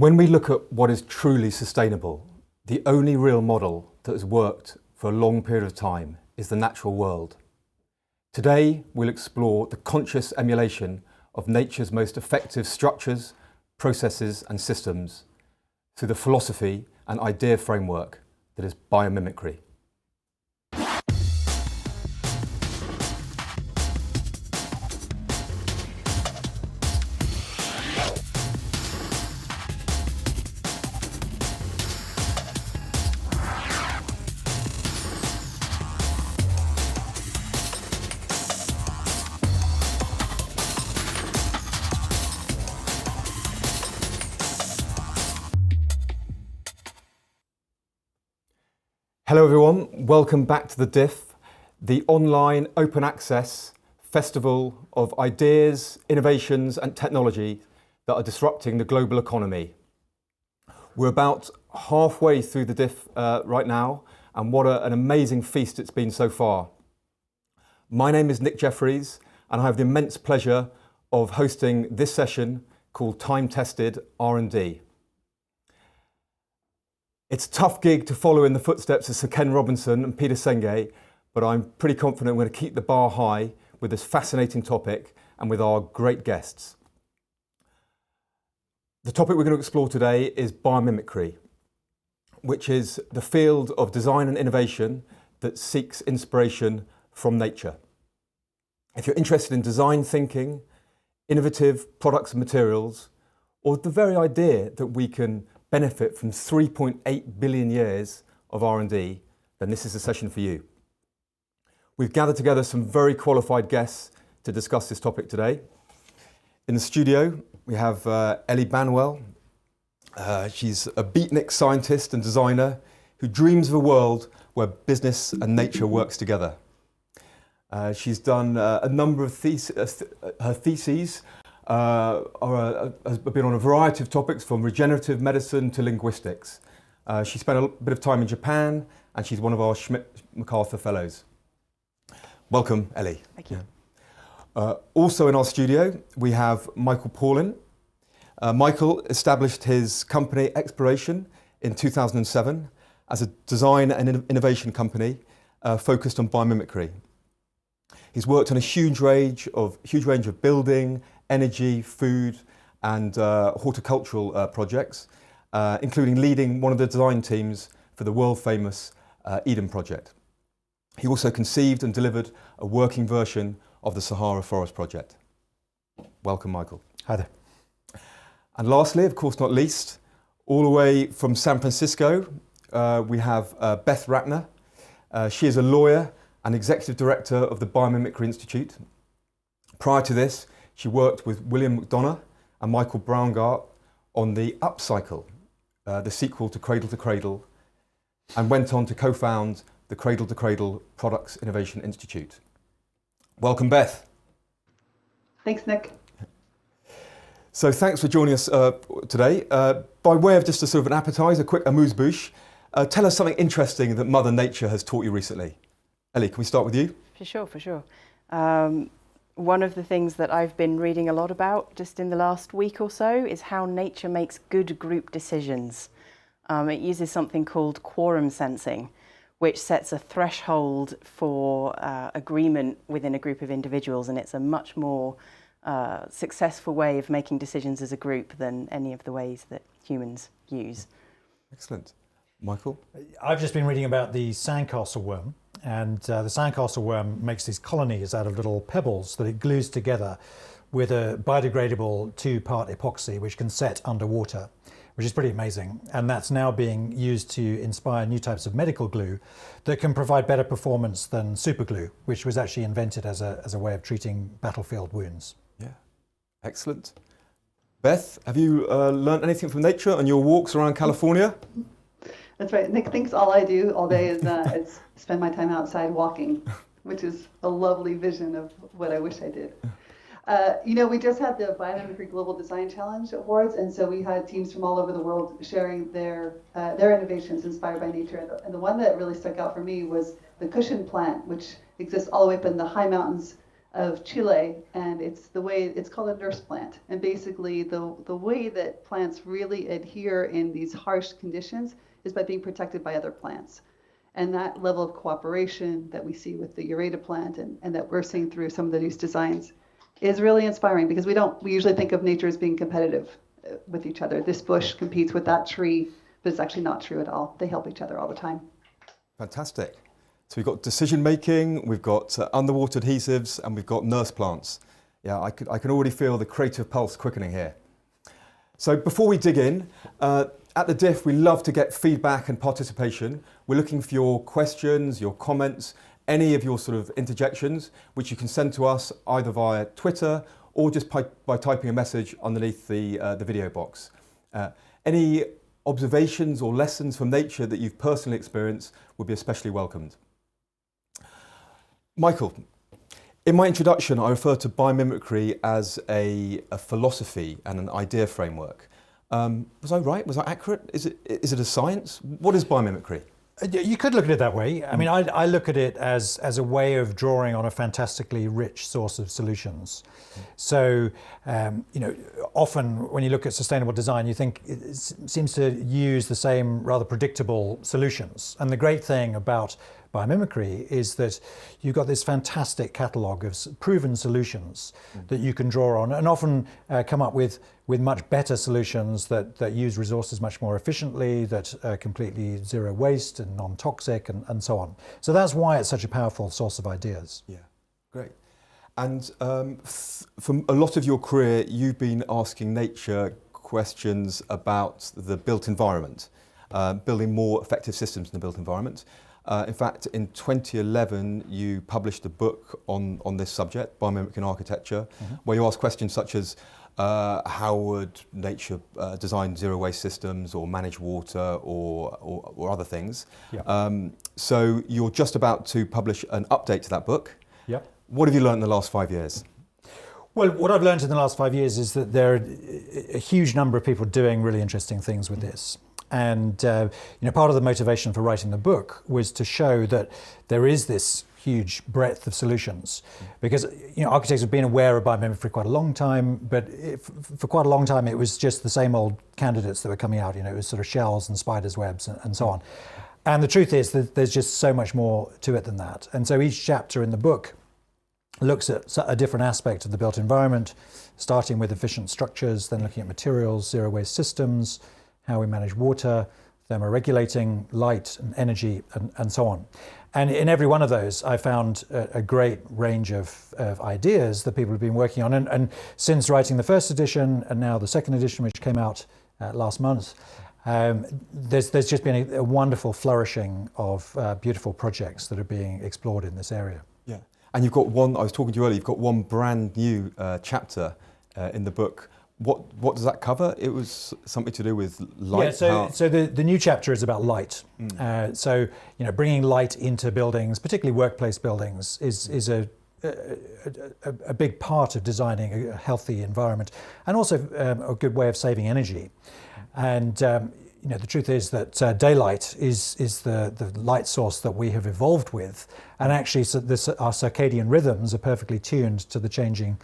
When we look at what is truly sustainable, the only real model that has worked for a long period of time is the natural world. Today, we'll explore the conscious emulation of nature's most effective structures, processes and systems through the philosophy and idea framework that is biomimicry. Hello everyone, welcome back to the DIF, the online open access festival of ideas, innovations and technology that are disrupting the global economy. We're about halfway through the DIF right now, and what an amazing feast it's been so far. My name is Nick Jeffries and I have the immense pleasure of hosting this session called Tested R&D. It's a tough gig to follow in the footsteps of Sir Ken Robinson and Peter Senge, but I'm pretty confident we're going to keep the bar high with this fascinating topic and with our great guests. The topic we're going to explore today is biomimicry, which is the field of design and innovation that seeks inspiration from nature. If you're interested in design thinking, innovative products and materials, or the very idea that we can benefit from 3.8 billion years of R&D, then this is a session for you. We've gathered together some very qualified guests to discuss this topic today. In the studio, we have Ellie Banwell. She's a beatnik scientist and designer who dreams of a world where business and nature works together. She's done a number of her theses has been on a variety of topics from regenerative medicine to linguistics. She spent a bit of time in Japan and she's one of our Schmidt-MacArthur Fellows. Welcome, Ellie. Thank you. Also in our studio, we have Michael Pawlyn. Michael established his company Exploration in 2007 as a design and innovation company focused on biomimicry. He's worked on a huge range of building, energy, food and horticultural projects, including leading one of the design teams for the world famous Eden project. He also conceived and delivered a working version of the Sahara Forest project. Welcome, Michael. Hi there. And lastly, of course not least, all the way from San Francisco, we have Beth Rattner. She is a lawyer and executive director of the Biomimicry Institute. Prior to this, she worked with William McDonough and Michael Braungart on the Upcycle, the sequel to Cradle to Cradle, and went on to co-found the Cradle to Cradle Products Innovation Institute. Welcome, Beth. Thanks, Nick. So thanks for joining us today. By way of just a sort of an appetizer, a quick amuse-bouche, tell us something interesting that Mother Nature has taught you recently. Ellie, can we start with you? For sure. One of the things that I've been reading a lot about just in the last week or so is how nature makes good group decisions. It uses something called quorum sensing, which sets a threshold for agreement within a group of individuals, and it's a much more successful way of making decisions as a group than any of the ways that humans use. Excellent. Michael? I've just been reading about the sandcastle worm, and the sandcastle worm makes these colonies out of little pebbles that it glues together with a biodegradable 2-part epoxy which can set underwater, which is pretty amazing. And that's now being used to inspire new types of medical glue that can provide better performance than super glue, which was actually invented as a way of treating battlefield wounds. Yeah, excellent. Beth, have you learned anything from nature on your walks around California? That's right. Nick thinks all I do all day is spend my time outside walking, which is a lovely vision of what I wish I did. We just had the Biomimicry Global Design Challenge Awards, and so we had teams from all over the world sharing their innovations inspired by nature. And the one that really stuck out for me was the cushion plant, which exists all the way up in the high mountains of Chile, and it's called a nurse plant. And basically the way that plants really adhere in these harsh conditions is by being protected by other plants. And that level of cooperation that we see with the Ureta plant and that we're seeing through some of these designs is really inspiring, because we usually think of nature as being competitive with each other. This bush competes with that tree, but it's actually not true at all. They help each other all the time. Fantastic. So we've got decision making, we've got underwater adhesives, and we've got nurse plants. Yeah, I can already feel the creative pulse quickening here. So before we dig in, at the Diff, we love to get feedback and participation. We're looking for your questions, your comments, any of your sort of interjections, which you can send to us either via Twitter or just by typing a message underneath the video box. Any observations or lessons from nature that you've personally experienced would be especially welcomed. Michael, in my introduction, I referred to biomimicry as a philosophy and an idea framework. Was I right? Was I accurate? Is it a science? What is biomimicry? You could look at it that way. I mean, I look at it as a way of drawing on a fantastically rich source of solutions. So, often when you look at sustainable design, you think it seems to use the same rather predictable solutions. And the great thing about biomimicry is that you've got this fantastic catalogue of proven solutions that you can draw on, and often come up with much better solutions that use resources much more efficiently, that are completely zero waste and non-toxic and so on. So that's why it's such a powerful source of ideas. Yeah, great. And from a lot of your career, you've been asking nature questions about the built environment, building more effective systems in the built environment. In fact, in 2011, you published a book on this subject, Biomimicry in Architecture, where you ask questions such as how would nature design zero waste systems or manage water or other things. Yeah. So you're just about to publish an update to that book. Yep. What have you learned in the last 5 years? Well, what I've learned in the last 5 years is that there are a huge number of people doing really interesting things with this. And part of the motivation for writing the book was to show that there is this huge breadth of solutions, because architects have been aware of biomimicry for quite a long time, but for quite a long time it was just the same old candidates that were coming out. It was sort of shells and spiders' webs and so on. And the truth is that there's just so much more to it than that. And so each chapter in the book looks at a different aspect of the built environment, starting with efficient structures, then looking at materials, zero waste systems, how we manage water, thermoregulating, light and energy, and so on. And in every one of those, I found a great range of ideas that people have been working on. And since writing the first edition and now the second edition, which came out last month, there's just been a wonderful flourishing of beautiful projects that are being explored in this area. Yeah, and you've got one, I was talking to you earlier, you've got one brand new chapter in the book. What does that cover? It was something to do with light. Yeah, so the new chapter is about light. So bringing light into buildings, particularly workplace buildings, is a big part of designing a healthy environment, and also a good way of saving energy. And the truth is that daylight is the light source that we have evolved with, and actually our circadian rhythms are perfectly tuned to the changing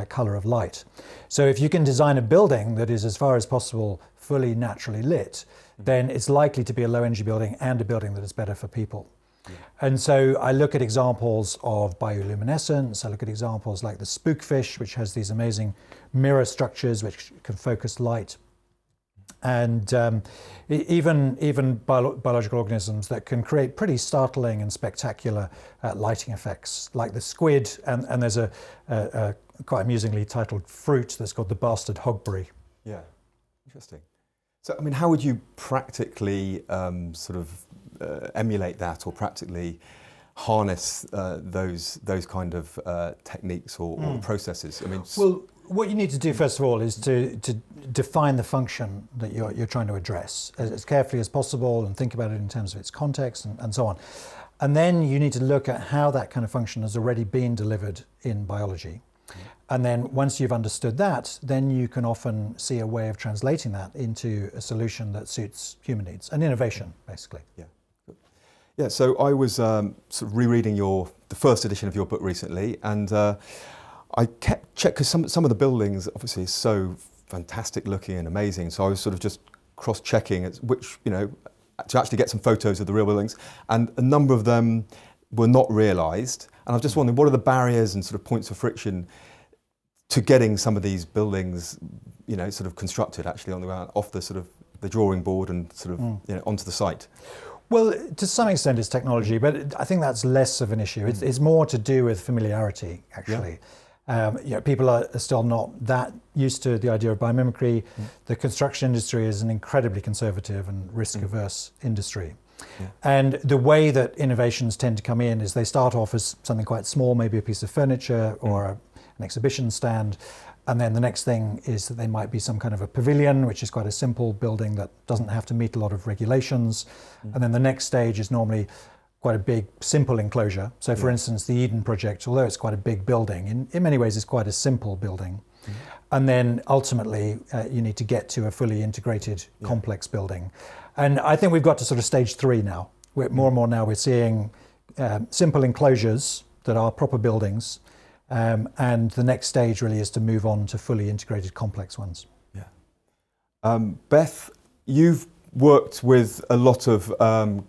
colour of light. So if you can design a building that is, as far as possible, fully naturally lit, then it's likely to be a low energy building and a building that is better for people. Yeah. And so I look at examples of bioluminescence, I look at examples like the spookfish, which has these amazing mirror structures which can focus light. And even biological organisms that can create pretty startling and spectacular lighting effects, like the squid, and there's a quite amusingly titled fruit that's called the bastard hogberry. Yeah, interesting. So, I mean, how would you practically emulate that, or practically harness those kind of techniques or processes? I mean, well, what you need to do first of all is to define the function that you're trying to address as carefully as possible, and think about it in terms of its context and so on. And then you need to look at how that kind of function has already been delivered in biology. And then once you've understood that, then you can often see a way of translating that into a solution that suits human needs, an innovation, basically. Yeah. Yeah, so I was sort of rereading your the first edition of your book recently, and I kept checking because some of the buildings obviously are so fantastic looking and amazing. So I was sort of just cross-checking which, to actually get some photos of the real buildings, and a number of them were not realised. And I was just wondering, what are the barriers and sort of points of friction to getting some of these buildings, sort of constructed actually on the ground, off the sort of the drawing board and sort of onto the site? Well, to some extent it's technology, but I think that's less of an issue. It's more to do with familiarity, actually. People are still not that used to the idea of biomimicry. The construction industry is an incredibly conservative and risk-averse industry. Yeah. And the way that innovations tend to come in is they start off as something quite small, maybe a piece of furniture or an exhibition stand. And then the next thing is that they might be some kind of a pavilion, which is quite a simple building that doesn't have to meet a lot of regulations. And then the next stage is normally quite a big, simple enclosure. So for instance, the Eden project, although it's quite a big building, in many ways it's quite a simple building. And then ultimately you need to get to a fully integrated complex building. And I think we've got to sort of stage 3 now. More and more now we're seeing simple enclosures that are proper buildings. And the next stage really is to move on to fully integrated complex ones. Yeah. Beth, you've worked with a lot of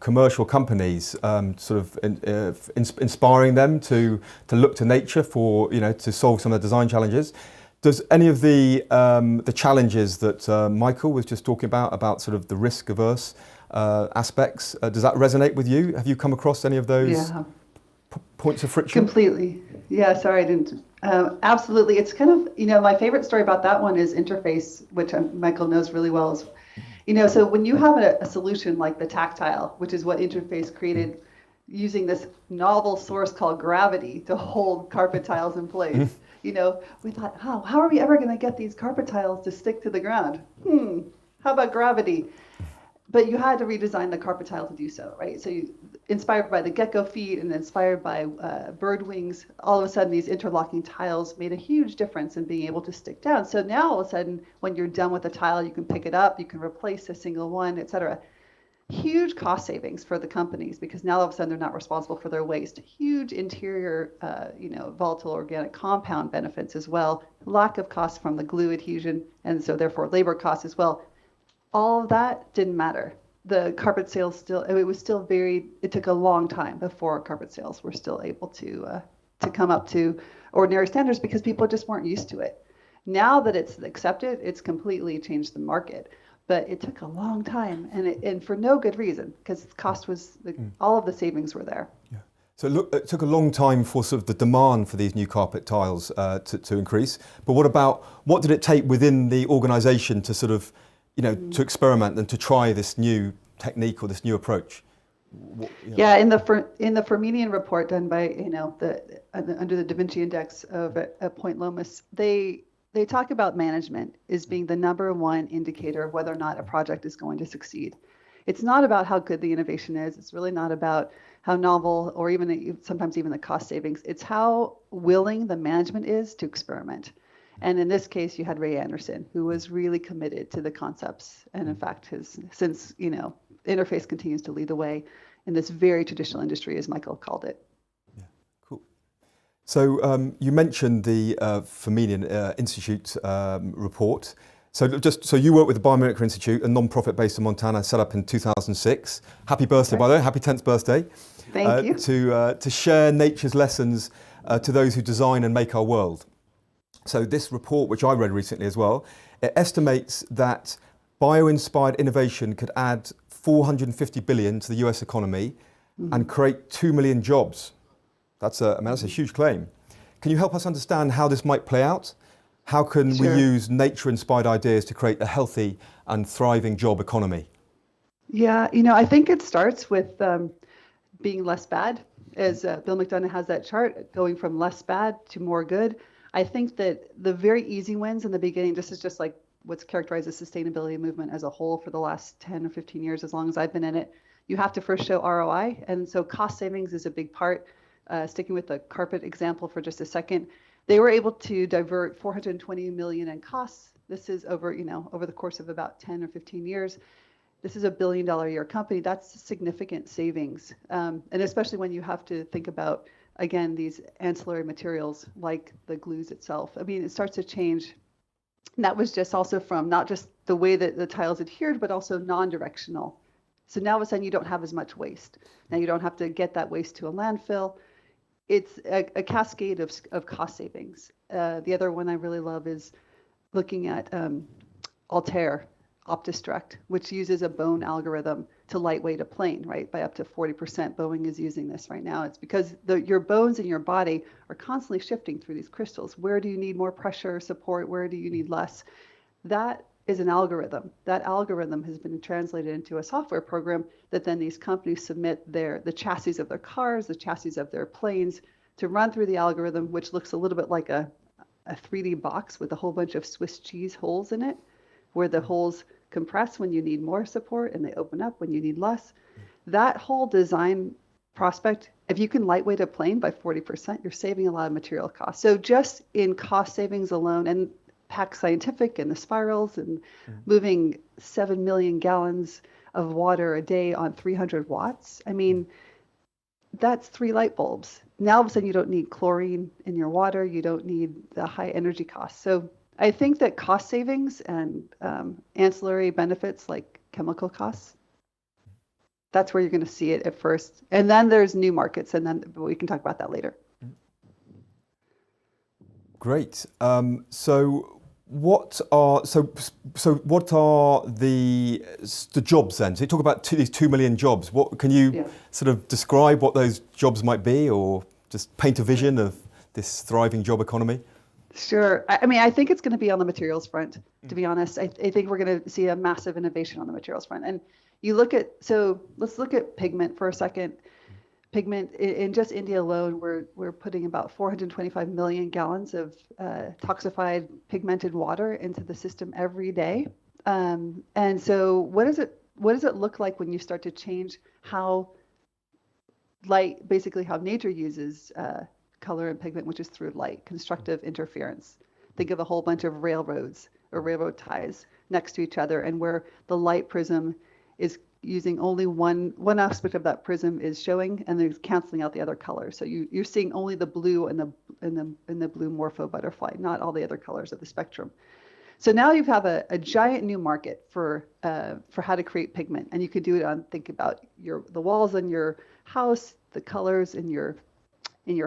commercial companies, sort of inspiring them to look to nature for, to solve some of the design challenges. Does any of the challenges that Michael was just talking about sort of the risk-averse aspects, does that resonate with you? Have you come across any of those points of friction? Completely. Yeah, sorry, I didn't. Absolutely. It's kind of, my favorite story about that one is interface, which Michael knows really well. So when you have a solution like the tactile, which is what Interface created using this novel source called gravity to hold carpet tiles in place, we thought, how are we ever going to get these carpet tiles to stick to the ground? How about gravity? But you had to redesign the carpet tile to do so, right? So inspired by the gecko feet and inspired by bird wings, all of a sudden these interlocking tiles made a huge difference in being able to stick down. So now all of a sudden, when you're done with the tile, you can pick it up, you can replace a single one, etc. Huge cost savings for the companies because now all of a sudden they're not responsible for their waste. Huge interior, volatile organic compound benefits as well. Lack of cost from the glue adhesion, and so therefore labor costs as well. All of that didn't matter. The carpet sales it took a long time before carpet sales were still able to come up to ordinary standards because people just weren't used to it. Now that it's accepted, it's completely changed the market. But it took a long time and for no good reason because cost was, all of the savings were there. Yeah. So it took a long time for sort of the demand for these new carpet tiles to increase. But what did it take within the organisation to sort of, to experiment and to try this new technique or this new approach? Yeah, in the Ferminian report done by under the Da Vinci Index at Point Lomas, they talk about management as being the number one indicator of whether or not a project is going to succeed. It's not about how good the innovation is. It's really not about how novel or sometimes even the cost savings. It's how willing the management is to experiment. And in this case, you had Ray Anderson, who was really committed to the concepts. And in fact, since Interface continues to lead the way in this very traditional industry, as Michael called it. Yeah, cool. So you mentioned the Ferminian Institute report. So you work with the Biomedical Institute, a non-profit based in Montana, set up in 2006. Happy birthday, by the way. Happy 10th birthday. Thank you. To share nature's lessons to those who design and make our world. So this report, which I read recently as well, it estimates that bio-inspired innovation could add 450 billion to the US economy and create 2 million jobs. That's a huge claim. Can you help us understand how this might play out? How can we use nature-inspired ideas to create a healthy and thriving job economy? Yeah, I think it starts with being less bad. As Bill McDonough has that chart, going from less bad to more good. I think that the very easy wins in the beginning, this is just like what's characterized as sustainability movement as a whole for the last 10 or 15 years, as long as I've been in it. You have to first show ROI. And so cost savings is a big part. Sticking with the carpet example for just a second, they were able to divert 420 million in costs. This is over the course of about 10 or 15 years. this is $1 billion a year company. That's significant savings. And especially when you have to think about, again, these ancillary materials like the glues itself. I mean, it starts to change. And that was just also from not just the way that the tiles adhered, but also non-directional. So now all of a sudden you don't have as much waste. Now you don't have to get that waste to a landfill. It's a cascade of cost savings. The other one I really love is looking at Altair OptiStruct, which uses a bone algorithm to lightweight a plane, right? By up to 40%. Boeing is using this right now. It's because your bones in your body are constantly shifting through these crystals. Where do you need more pressure support? Where do you need less? That is an algorithm. That algorithm has been translated into a software program that then these companies submit the chassis of their cars, the chassis of their planes to run through the algorithm, which looks a little bit like a 3D box with a whole bunch of Swiss cheese holes in it, where the holes compress when you need more support and they open up when you need less. That whole design prospect, if you can lightweight a plane by 40%, you're saving a lot of material costs. So just in cost savings alone, and Pack Scientific and the spirals and moving 7 million gallons of water a day on 300 watts, I mean, that's 3 light bulbs. Now all of a sudden you don't need chlorine in your water, you don't need the high energy costs. So I think that cost savings and ancillary benefits like chemical costs, that's where you're going to see it at first. And then there's new markets, and then we can talk about that later. Great. So what are the jobs then? So you talk about these 2 million jobs. What can you sort of describe what those jobs might be, or just paint a vision of this thriving job economy? Sure. I mean, I think it's going to be on the materials front, to be honest. I think we're going to see a massive innovation on the materials front. And you look at, so let's look at pigment for a second. Pigment, in just India alone, we're putting about 425 million gallons of toxified pigmented water into the system every day. And so what does it look like when you start to change how light, basically how nature uses color and pigment, which is through light, constructive interference. Think of a whole bunch of railroads or railroad ties next to each other, and where the light prism is using only one aspect of that prism is showing, and they're canceling out the other colors. So you're seeing only the blue and the blue morpho butterfly, not all the other colors of the spectrum. So now you have a giant new market for how to create pigment, and you could do it on, think about the walls in your house, the colors in your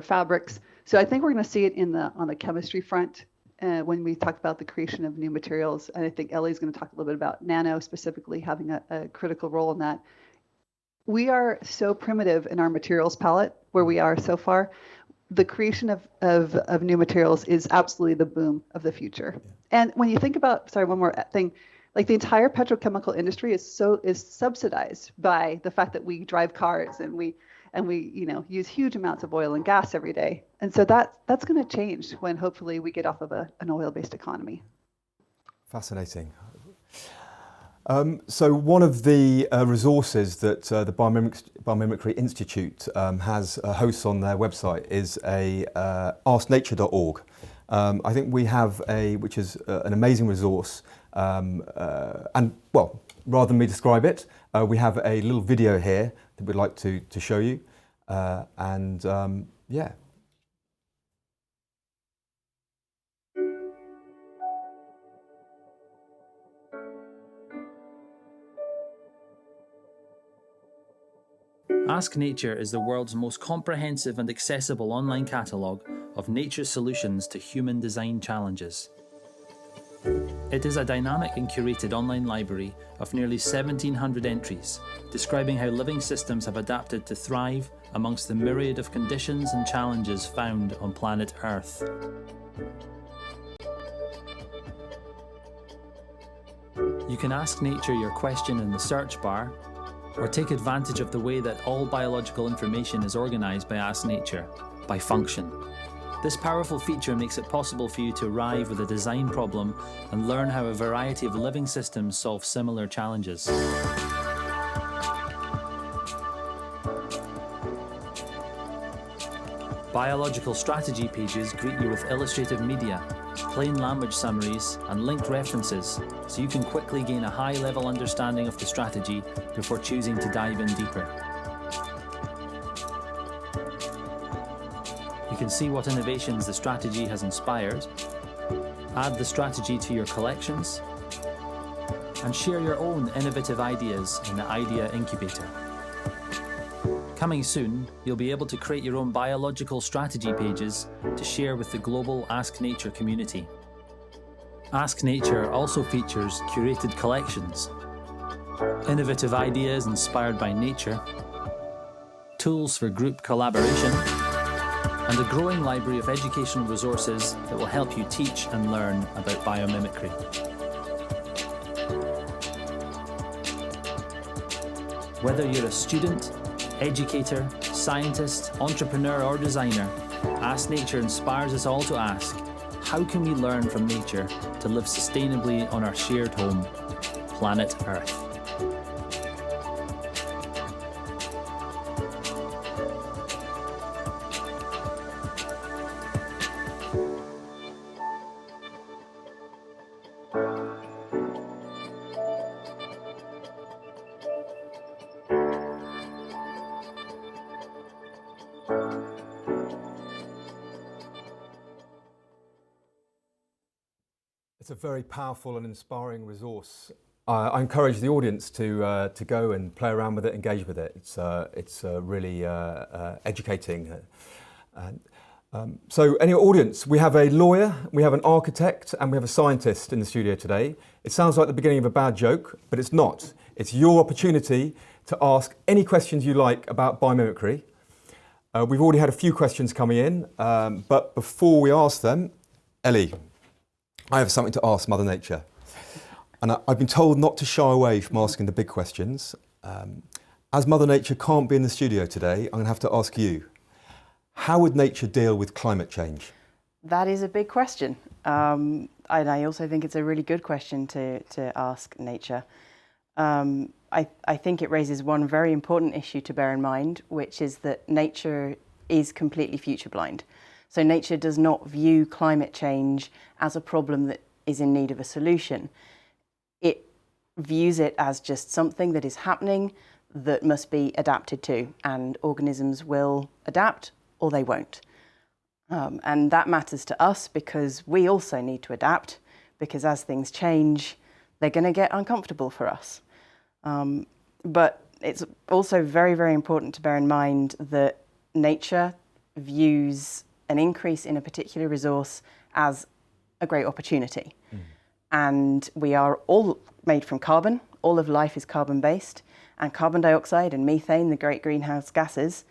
fabrics. So I think we're going to see it on the chemistry front when we talk about the creation of new materials. And I think Ellie's going to talk a little bit about nano specifically having a critical role in that. We are so primitive in our materials palette where we are so far. The creation of new materials is absolutely the boom of the future. And when you think about, sorry, one more thing, like the entire petrochemical industry is subsidized by the fact that we drive cars and we use huge amounts of oil and gas every day. And so that's going to change when hopefully we get off of an oil-based economy. Fascinating. So one of the resources that the Biomimicry Institute has hosts on their website is a asknature.org. I think we have which is an amazing resource. And well, rather than me describe it, we have a little video here that we'd like to show you. Yeah. Ask Nature is the world's most comprehensive and accessible online catalogue of nature's solutions to human design challenges. It is a dynamic and curated online library of nearly 1,700 entries, describing how living systems have adapted to thrive amongst the myriad of conditions and challenges found on planet Earth. You can ask Nature your question in the search bar, or take advantage of the way that all biological information is organised by Ask Nature, by function. This powerful feature makes it possible for you to arrive with a design problem and learn how a variety of living systems solve similar challenges. Biological strategy pages greet you with illustrative media, plain language summaries, and linked references, so you can quickly gain a high-level understanding of the strategy before choosing to dive in deeper. You can see what innovations the strategy has inspired, add the strategy to your collections, and share your own innovative ideas in the Idea Incubator. Coming soon, you'll be able to create your own biological strategy pages to share with the global Ask Nature community. Ask Nature also features curated collections, innovative ideas inspired by nature, tools for group collaboration, and a growing library of educational resources that will help you teach and learn about biomimicry. Whether you're a student, educator, scientist, entrepreneur or designer, Ask Nature inspires us all to ask, how can we learn from nature to live sustainably on our shared home, planet Earth? It's a very powerful and inspiring resource. I encourage the audience to go and play around with it, engage with it. It's really educating. So, any audience, we have a lawyer, we have an architect, and we have a scientist in the studio today. It sounds like the beginning of a bad joke, but it's not. It's your opportunity to ask any questions you like about biomimicry. We've already had a few questions coming in, but before we ask them, Ellie, I have something to ask Mother Nature. And I've been told not to shy away from asking the big questions. As Mother Nature can't be in the studio today, I'm going to have to ask you, how would nature deal with climate change? That is a big question. And I also think it's a really good question to ask nature. I think it raises one very important issue to bear in mind, which is that nature is completely future blind. So nature does not view climate change as a problem that is in need of a solution. It views it as just something that is happening that must be adapted to, and organisms will adapt or they won't. And that matters to us because we also need to adapt, because as things change, they're going to get uncomfortable for us. But it's also very, very important to bear in mind that nature views an increase in a particular resource as a great opportunity. And we are all made from carbon. All of life is carbon-based, and carbon dioxide and methane, the great greenhouse gases,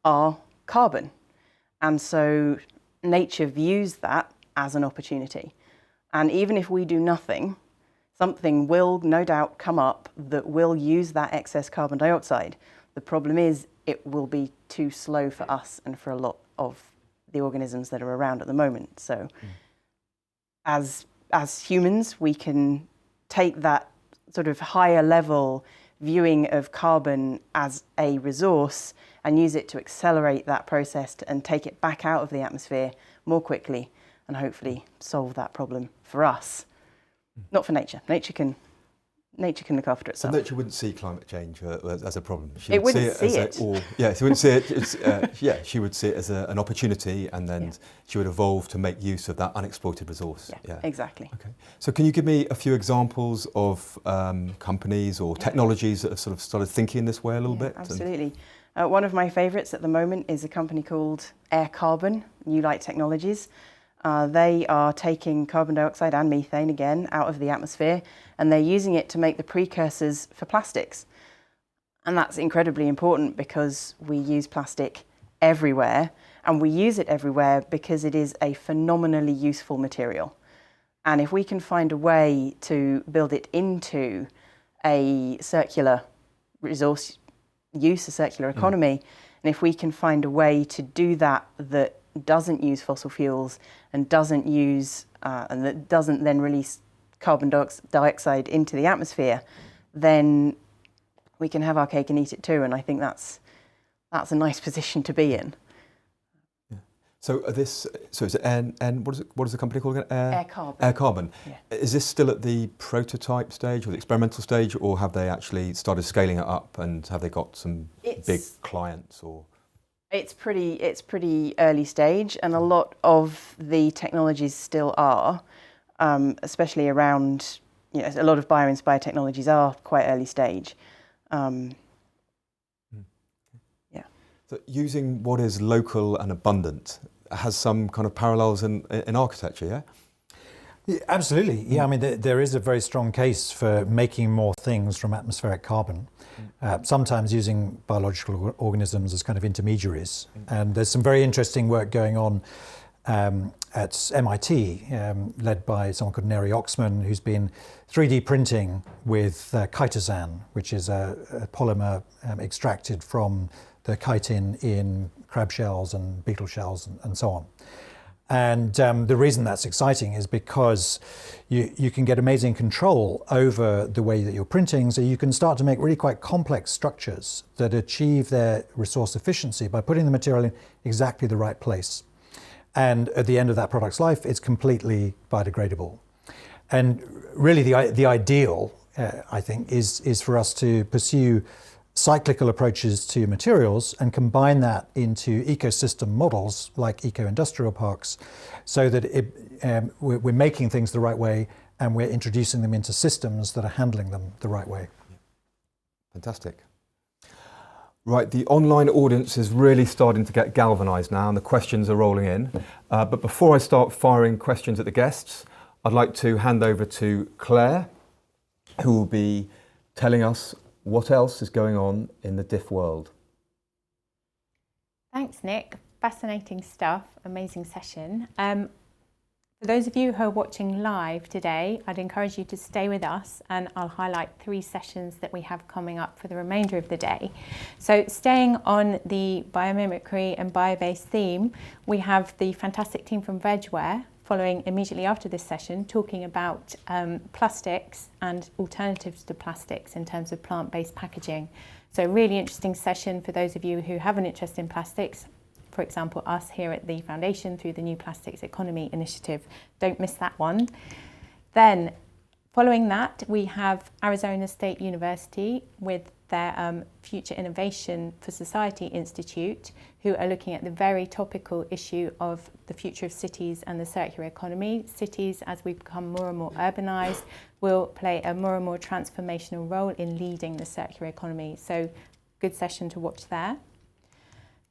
are carbon. And so nature views that as an opportunity. And even if we do nothing, something will no doubt come up that will use that excess carbon dioxide. The problem is it will be too slow for us and for a lot of the organisms that are around at the moment. So as humans, we can take that sort of higher level viewing of carbon as a resource and use it to accelerate that process and take it back out of the atmosphere more quickly and hopefully solve that problem for us. Not for nature. Nature can look after itself. So nature wouldn't see climate change as a problem. She it would wouldn't see it. She wouldn't see it. She would see it as an opportunity, and then she would evolve to make use of that unexploited resource. Yeah, exactly. Okay. So can you give me a few examples of companies or technologies that have sort of started thinking in this way a little bit? Absolutely. One of my favourites at the moment is a company called Air Carbon, New Light Technologies. They are taking carbon dioxide and methane, again, out of the atmosphere, and they're using it to make the precursors for plastics. And that's incredibly important because we use plastic everywhere, and we use it everywhere because it is a phenomenally useful material. And if we can find a way to build it into a circular resource use, a circular economy, and if we can find a way to do that that doesn't use fossil fuels and doesn't use and that doesn't then release carbon dioxide into the atmosphere, then we can have our cake and eat it too. And I think that's a nice position to be in. So is it what is the company called again? Air Carbon. Air Carbon. Yeah. Is this still at the prototype stage or the experimental stage, or have they actually started scaling it up, and have they got some big clients? Or it's pretty early stage, and a lot of the technologies still are, especially around, a lot of bio-inspired technologies are quite early stage. Yeah. So using what is local and abundant has some kind of parallels in architecture, yeah? Yeah, absolutely. Yeah, I mean, there is a very strong case for making more things from atmospheric carbon, sometimes using biological organisms as kind of intermediaries. And there's some very interesting work going on at MIT, led by someone called Neri Oxman, who's been 3D printing with chitosan, which is a polymer extracted from the chitin in crab shells and beetle shells and so on. And the reason that's exciting is because you can get amazing control over the way that you're printing, so you can start to make really quite complex structures that achieve their resource efficiency by putting the material in exactly the right place. And at the end of that product's life, it's completely biodegradable. And really the ideal, I think, is for us to pursue cyclical approaches to materials and combine that into ecosystem models like eco-industrial parks, so that we're making things the right way and we're introducing them into systems that are handling them the right way. Fantastic. Right, the online audience is really starting to get galvanised now, and the questions are rolling in. But before I start firing questions at the guests, I'd like to hand over to Claire, who will be telling us what else is going on in the diff world. Thanks, Nick. Fascinating stuff, amazing session. For those of you who are watching live today, I'd encourage you to stay with us, and I'll highlight 3 sessions that we have coming up for the remainder of the day. So staying on the biomimicry and bio-based theme, we have the fantastic team from Vegware following immediately after this session, talking about plastics and alternatives to plastics in terms of plant-based packaging. So really interesting session for those of you who have an interest in plastics, for example, us here at the Foundation through the New Plastics Economy Initiative. Don't miss that one. Then, following that, we have Arizona State University with their Future Innovation for Society Institute, who are looking at the very topical issue of the future of cities and the circular economy. Cities, as we become more and more urbanised, will play a more and more transformational role in leading the circular economy. So, good session to watch there.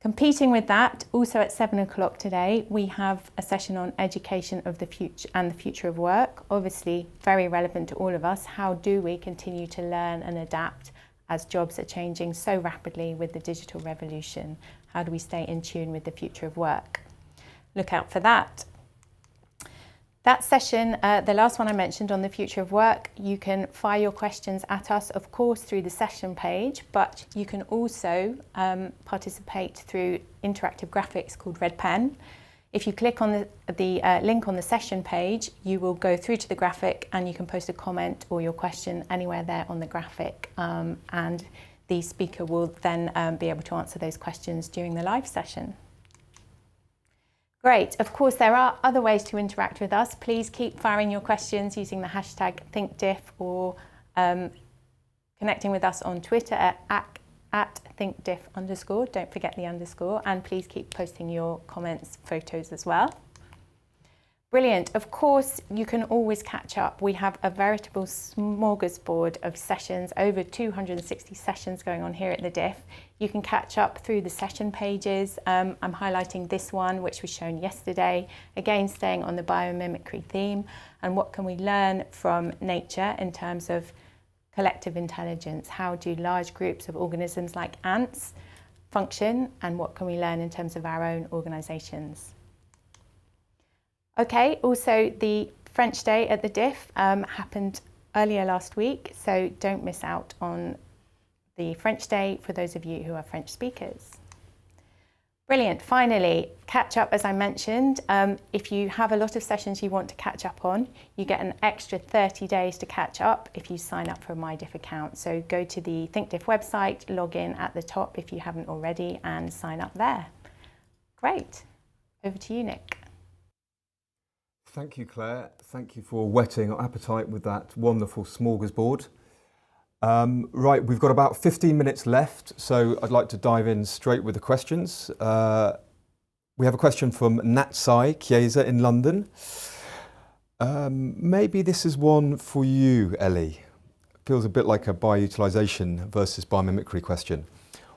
Competing with that, also at 7 o'clock today, we have a session on education of the future and the future of work. Obviously, very relevant to all of us. How do we continue to learn and adapt as jobs are changing so rapidly with the digital revolution? How do we stay in tune with the future of work? Look out for that. That session, the last one I mentioned on the future of work, you can fire your questions at us, of course, through the session page, but you can also participate through interactive graphics called Red Pen. If you click on the link on the session page, you will go through to the graphic and you can post a comment or your question anywhere there on the graphic, and the speaker will then be able to answer those questions during the live session. Great. Of course, there are other ways to interact with us. Please keep firing your questions using the hashtag ThinkDiff, or connecting with us on Twitter at ThinkDiff_. Don't forget the underscore. And please keep posting your comments, photos as well. Brilliant. Of course, you can always catch up. We have a veritable smorgasbord of sessions, over 260 sessions going on here at the Diff. You can catch up through the session pages. I'm highlighting this one, which was shown yesterday, again staying on the biomimicry theme, and what can we learn from nature in terms of collective intelligence? How do large groups of organisms like ants function, and what can we learn in terms of our own organisations? Okay, also the French Day at the Diff happened earlier last week, so don't miss out on the French Day for those of you who are French speakers. Brilliant. Finally, catch up, as I mentioned. If you have a lot of sessions you want to catch up on, you get an extra 30 days to catch up if you sign up for a MyDiff account. So go to the ThinkDiff website, log in at the top if you haven't already, and sign up there. Great. Over to you, Nick. Thank you, Claire. Thank you for whetting our appetite with that wonderful smorgasbord. Right, we've got about 15 minutes left, so I'd like to dive in straight with the questions. We have a question from Natsai Chiesa in London. Maybe this is one for you, Ellie. Feels a bit like a bioutilisation versus biomimicry question.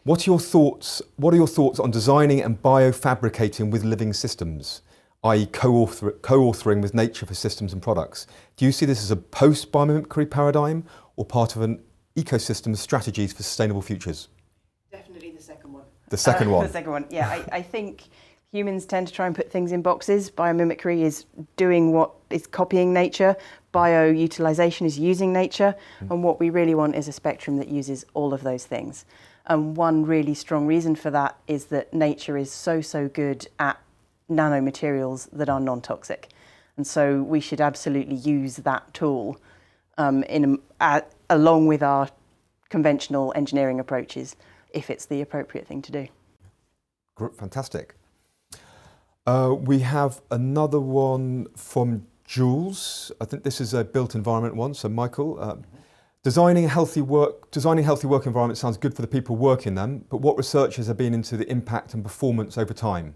What are your thoughts on designing and biofabricating with living systems, i.e. co-authoring with nature for systems and products? Do you see this as a post-biomimicry paradigm or part of an ecosystem of strategies for sustainable futures? Definitely the second one. The second one. The second one, yeah. I think humans tend to try and put things in boxes. Biomimicry is doing what is copying nature. Bioutilisation is using nature. And what we really want is a spectrum that uses all of those things. And one really strong reason for that is that nature is so good at nanomaterials that are non-toxic. And so we should absolutely use that tool along with our conventional engineering approaches if it's the appropriate thing to do. Fantastic. We have another one from Jules. I think this is a built environment one. So Michael, designing a healthy work environment sounds good for the people working them, but what research has there been into the impact and performance over time?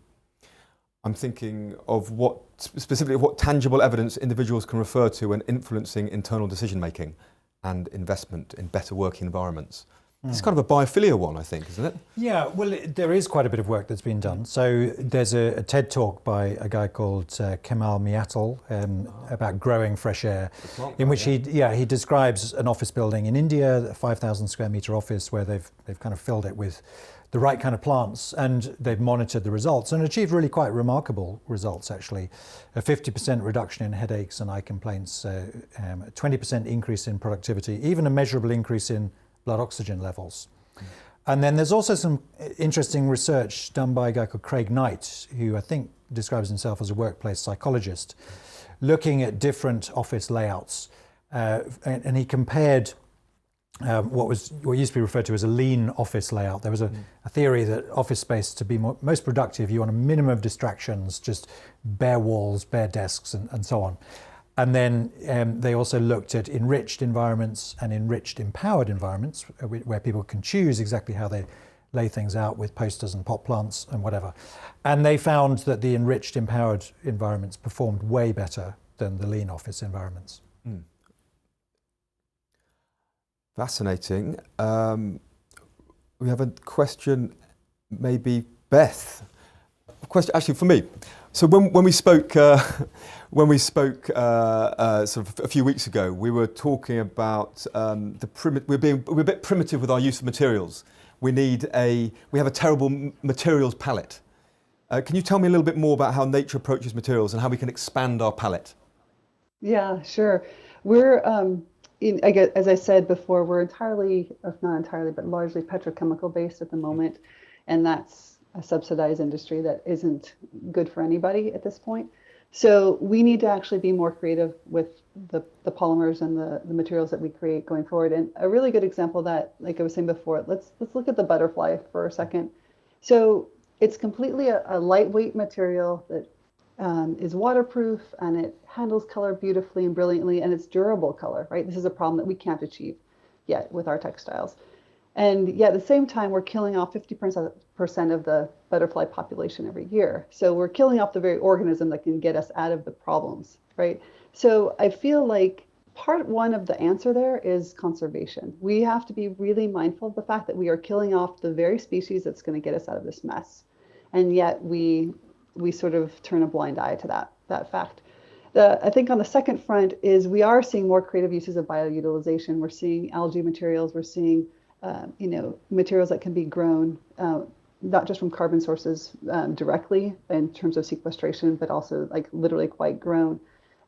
I'm thinking of specifically what tangible evidence individuals can refer to when influencing internal decision making and investment in better working environments. It's kind of a biophilia one, I think, isn't it? Yeah, well, there is quite a bit of work that's been done. So there's a TED talk by a guy called Kemal Miatal about growing fresh air, in which he describes an office building in India, a 5,000 square metre office where they've kind of filled it with the right kind of plants, and they've monitored the results and achieved really quite remarkable results, actually. A 50% reduction in headaches and eye complaints, a 20% increase in productivity, even a measurable increase in blood oxygen levels. And then there's also some interesting research done by a guy called Craig Knight, who I think describes himself as a workplace psychologist, looking at different office layouts. And he compared what used to be referred to as a lean office layout. There was a theory that office space, to be most productive, you want a minimum of distractions, just bare walls, bare desks, and so on. And then they also looked at enriched environments and enriched empowered environments where people can choose exactly how they lay things out with posters and pot plants and whatever. And they found that the enriched empowered environments performed way better than the lean office environments. Fascinating. We have a question, maybe Beth. A question actually for me. So when we spoke sort of a few weeks ago, we were talking about we're a bit primitive with our use of materials. We have a terrible materials palette. Can you tell me a little bit more about how nature approaches materials and how we can expand our palette? Yeah, sure. We're as I said before, we're entirely, if not entirely, but largely petrochemical based at the moment, and that's a subsidized industry that isn't good for anybody at this point. So we need to actually be more creative with the polymers and the materials that we create going forward. And a really good example of that, like I was saying before, let's look at the butterfly for a second. So it's completely a lightweight material that is waterproof, and it handles color beautifully and brilliantly, and it's durable color, right? This is a problem that we can't achieve yet with our textiles. And yet at the same time, we're killing off 50% of the butterfly population every year. So we're killing off the very organism that can get us out of the problems, right? So I feel like part one of the answer there is conservation. We have to be really mindful of the fact that we are killing off the very species that's going to get us out of this mess. And yet we sort of turn a blind eye to that fact. I think on the second front is we are seeing more creative uses of bioutilization. We're seeing algae materials. We're seeing materials that can be grown, not just from carbon sources directly in terms of sequestration, but also like literally quite grown,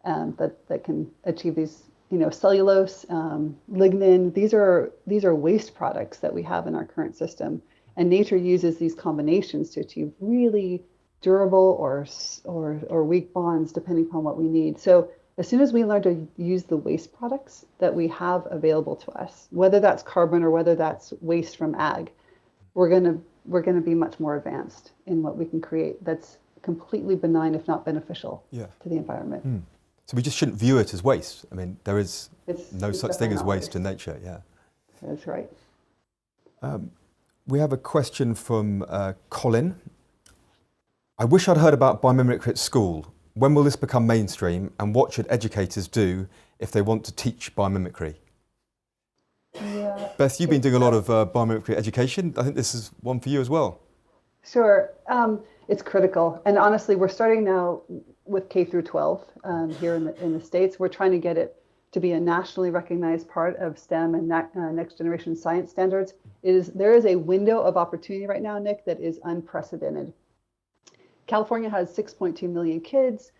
that can achieve these, cellulose, lignin. These are waste products that we have in our current system, and nature uses these combinations to achieve really durable or weak bonds depending upon what we need. So as soon as we learn to use the waste products that we have available to us, whether that's carbon or whether that's waste from ag, we're going to be much more advanced in what we can create that's completely benign, if not beneficial, Yeah. to the environment. So we just shouldn't view it as waste. I mean, there is It's no such thing definitely as not waste in nature. Yeah. That's right. We have a question from Colin. I wish I'd heard about biomimicry at school. When will this become mainstream, and what should educators do if they want to teach biomimicry? Yeah. Beth, you've been doing a lot of biomimicry education. I think this is one for you as well. Sure. It's critical. And honestly, we're starting now with K through 12 here in the States. We're trying to get it to be a nationally recognized part of STEM and next generation science standards. There is a window of opportunity right now, Nick, that is unprecedented. California has 6.2 million kids.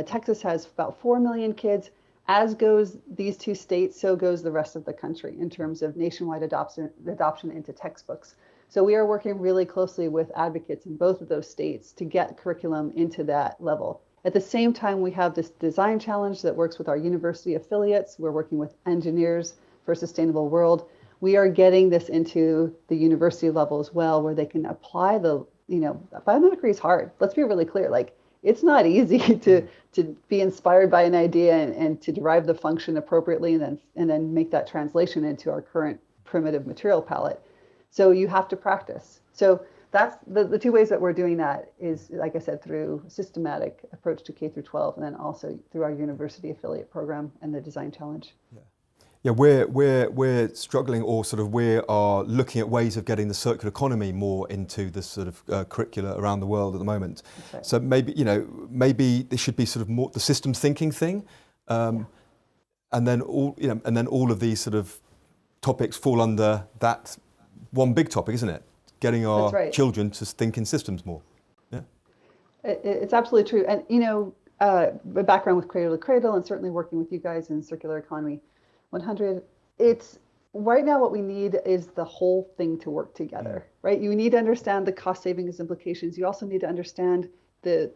Texas has about 4 million kids. As goes these two states, so goes the rest of the country in terms of nationwide adoption into textbooks. So we are working really closely with advocates in both of those states to get curriculum into that level. At the same time, we have this design challenge that works with our university affiliates. We're working with engineers for a sustainable world. We are getting this into the university level as well, where they can apply biomimicry is hard. Let's be really clear. Like, it's not easy to be inspired by an idea and to derive the function appropriately and then make that translation into our current primitive material palette. So you have to practice. So that's the two ways that we're doing that is, like I said, through systematic approach to K through 12, and then also through our university affiliate program and the design challenge. Yeah, we're struggling, or sort of we are looking at ways of getting the circular economy more into the sort of curricula around the world at the moment. Right. So maybe this should be sort of more the systems thinking thing, and then all of these sort of topics fall under that one big topic, isn't it? Getting our children to think in systems more. Yeah, it's absolutely true. And a background with Cradle to Cradle, and certainly working with you guys in Circular Economy 100. It's right now what we need is the whole thing to work together, right? You need to understand the cost savings implications. You also need to understand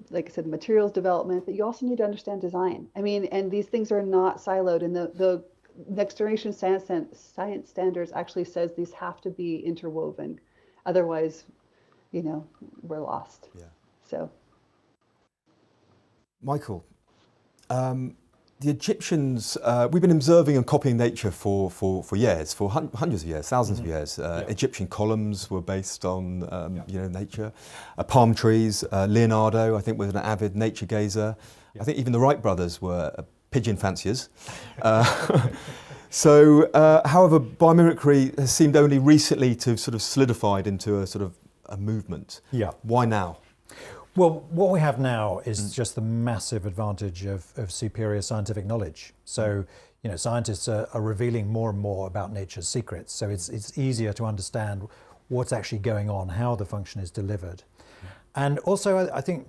like I said, materials development, but you also need to understand design. I mean, and these things are not siloed, and the next generation science standards actually says these have to be interwoven. Otherwise, we're lost. Yeah. So, Michael, the Egyptians, we've been observing and copying nature for years, for hundreds of years, thousands of years. Egyptian columns were based on nature. Palm trees. Leonardo, I think, was an avid nature gazer. I think even the Wright brothers were pigeon fanciers. However, biomimicry has seemed only recently to have sort of solidified into a sort of a movement. Yeah. Why now? Well, what we have now is just the massive advantage of superior scientific knowledge. So, scientists are revealing more and more about nature's secrets. So it's easier to understand what's actually going on, how the function is delivered. And also, I think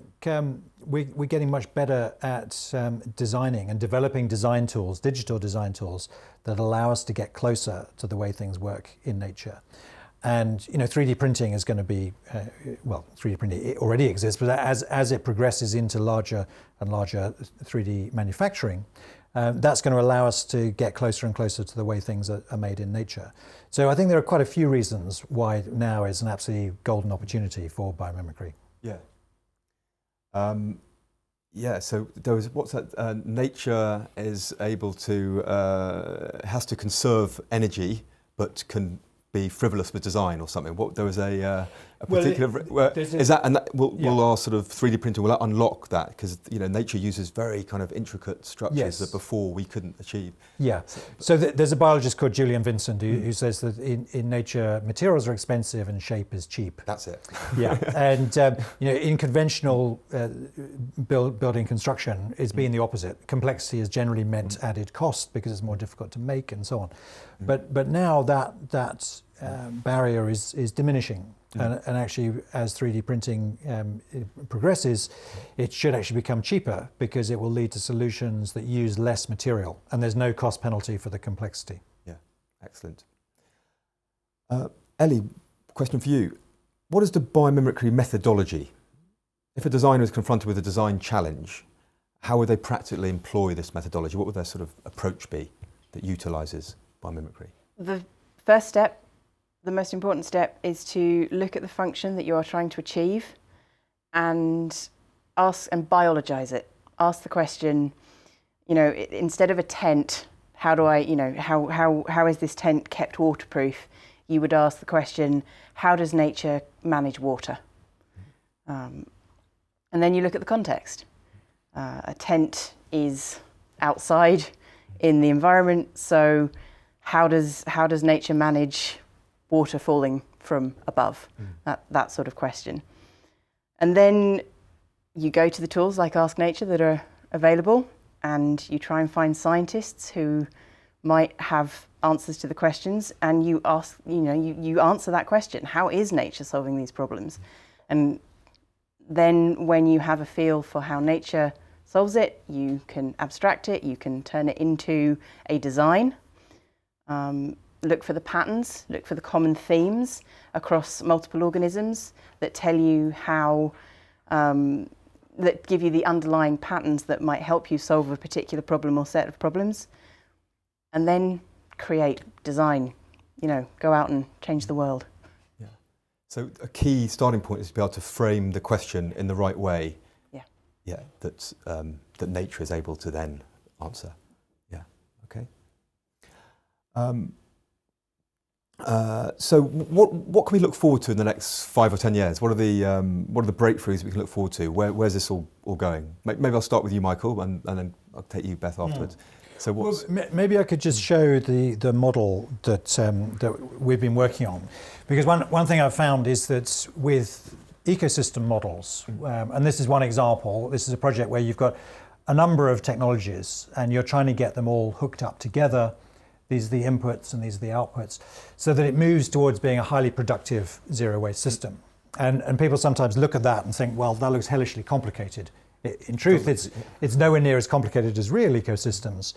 we're getting much better at designing and developing design tools, digital design tools, that allow us to get closer to the way things work in nature. And 3D printing is going to be, 3D printing it already exists, but as it progresses into larger and larger 3D manufacturing, that's going to allow us to get closer and closer to the way things are made in nature. So I think there are quite a few reasons why now is an absolutely golden opportunity for biomimicry. Yeah. So there was nature is able to has to conserve energy, but can be frivolous with design or something. There was a particular will our sort of 3D printing will that unlock that, because nature uses very kind of intricate structures that before we couldn't achieve. Yeah. So there's a biologist called Julian Vincent who says that in nature materials are expensive and shape is cheap. That's it. Yeah. And in conventional building construction, it's been the opposite. Complexity has generally meant added cost because it's more difficult to make and so on. But now that barrier is diminishing, and actually as 3D printing progresses, it should actually become cheaper because it will lead to solutions that use less material, and there's no cost penalty for the complexity. Yeah, excellent. Ellie, question for you. What is the biomimicry methodology? If a designer is confronted with a design challenge, how would they practically employ this methodology? What would their sort of approach be that utilises biomimicry? The first step, the most important step, is to look at the function that you are trying to achieve and ask and biologize it. Ask the question, instead of a tent, how do I, how is this tent kept waterproof? You would ask the question, how does nature manage water? And then you look at the context. A tent is outside in the environment, so how does nature manage water falling from above? That sort of question. And then you go to the tools like Ask Nature that are available, and you try and find scientists who might have answers to the questions, and you ask, you answer that question. How is nature solving these problems? And then when you have a feel for how nature solves it, you can abstract it, you can turn it into a design. Look for the patterns, look for the common themes across multiple organisms that tell you how, that give you the underlying patterns that might help you solve a particular problem or set of problems. And then create, design, go out and change the world. Yeah. So a key starting point is to be able to frame the question in the right way. Yeah. Yeah, that nature is able to then answer. Yeah, okay. So what can we look forward to in the next 5 or 10 years? What are the breakthroughs we can look forward to? Where's this all going? Maybe I'll start with you, Michael, and then I'll take you, Beth, afterwards. So maybe I could just show the model that we've been working on, because one thing I've found is that with ecosystem models, and this is one example. This is a project where you've got a number of technologies, and you're trying to get them all hooked up together. These are the inputs and these are the outputs, so that it moves towards being a highly productive zero-waste system. And people sometimes look at that and think, well, that looks hellishly complicated. In truth, it's nowhere near as complicated as real ecosystems.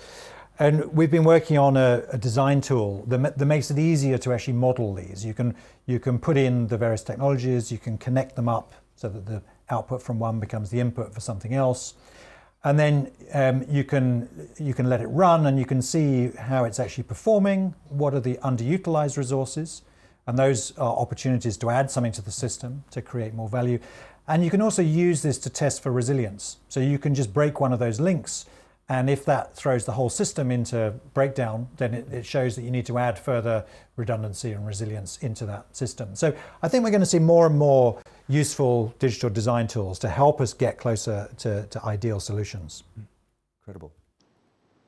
And we've been working on a design tool that makes it easier to actually model these. You can put in the various technologies, you can connect them up so that the output from one becomes the input for something else. And then you can let it run, and you can see how it's actually performing, what are the underutilized resources, and those are opportunities to add something to the system to create more value. And you can also use this to test for resilience. So you can just break one of those links, and if that throws the whole system into breakdown, then it shows that you need to add further redundancy and resilience into that system. So I think we're going to see more and more useful digital design tools to help us get closer to ideal solutions. Incredible.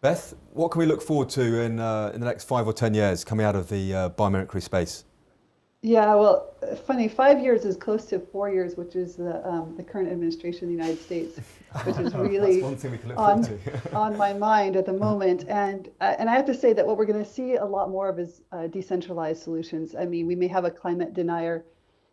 Beth, what can we look forward to in the next 5 or 10 years coming out of the biomimicry space? Yeah, well, funny, 5 years is close to 4 years, which is the current administration of the United States, which is really That's one thing we can look forward to. on my mind at the moment. And I have to say that what we're going to see a lot more of is decentralized solutions. I mean, we may have a climate denier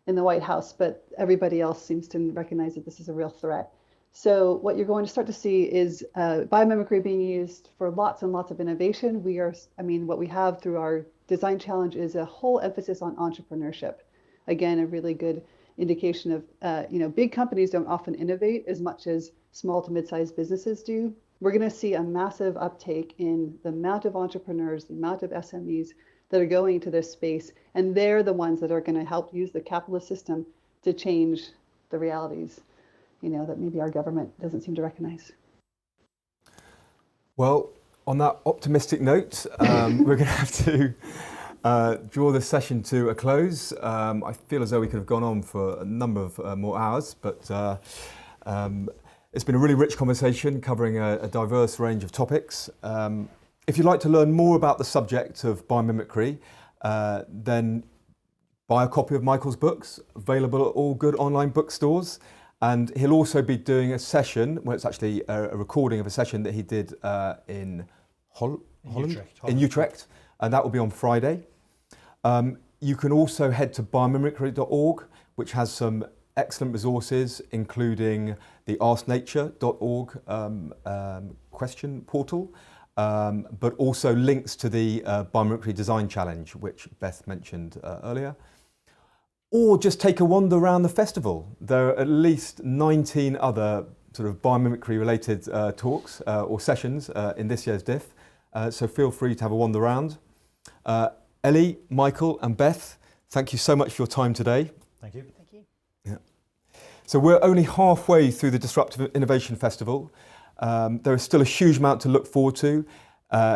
in the White House, but everybody else seems to recognize that this is a real threat. So what you're going to start to see is biomimicry being used for lots and lots of innovation. What we have through our design challenge is a whole emphasis on entrepreneurship. Again, a really good indication of, big companies don't often innovate as much as small to mid-sized businesses do. We're going to see a massive uptake in the amount of entrepreneurs, the amount of SMEs that are going into this space, and they're the ones that are going to help use the capitalist system to change the realities, that maybe our government doesn't seem to recognize. Well, on that optimistic note, we're going to have to draw this session to a close. I feel as though we could have gone on for a number of more hours, but it's been a really rich conversation covering a diverse range of topics. If you'd like to learn more about the subject of biomimicry, then buy a copy of Michael's books, available at all good online bookstores. And he'll also be doing a session, well, it's actually a recording of a session that he did in Holland? In Utrecht, and that will be on Friday. You can also head to biomimicry.org, which has some excellent resources, including the asknature.org question portal, but also links to the Biomimicry Design Challenge, which Beth mentioned earlier. Or just take a wander around the festival. There are at least 19 other sort of biomimicry related talks or sessions in this year's DIF. So feel free to have a wander around. Ellie, Michael and Beth, thank you so much for your time today. Thank you. Thank you. Yeah. So we're only halfway through the Disruptive Innovation Festival. There is still a huge amount to look forward to,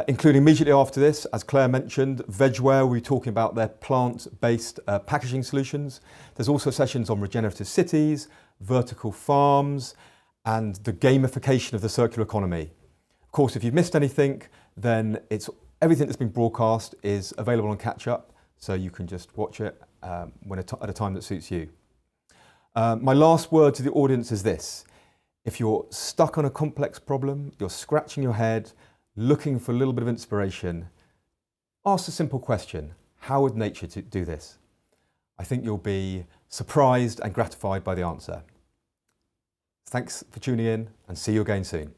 including immediately after this, as Claire mentioned, Vegware, we're talking about their plant-based packaging solutions. There's also sessions on regenerative cities, vertical farms, and the gamification of the circular economy. Of course, if you've missed anything, then everything that's been broadcast is available on Catch Up, so you can just watch it at a time that suits you. My last word to the audience is this. If you're stuck on a complex problem, you're scratching your head, looking for a little bit of inspiration, ask a simple question. How would nature do this? I think you'll be surprised and gratified by the answer. Thanks for tuning in, and see you again soon.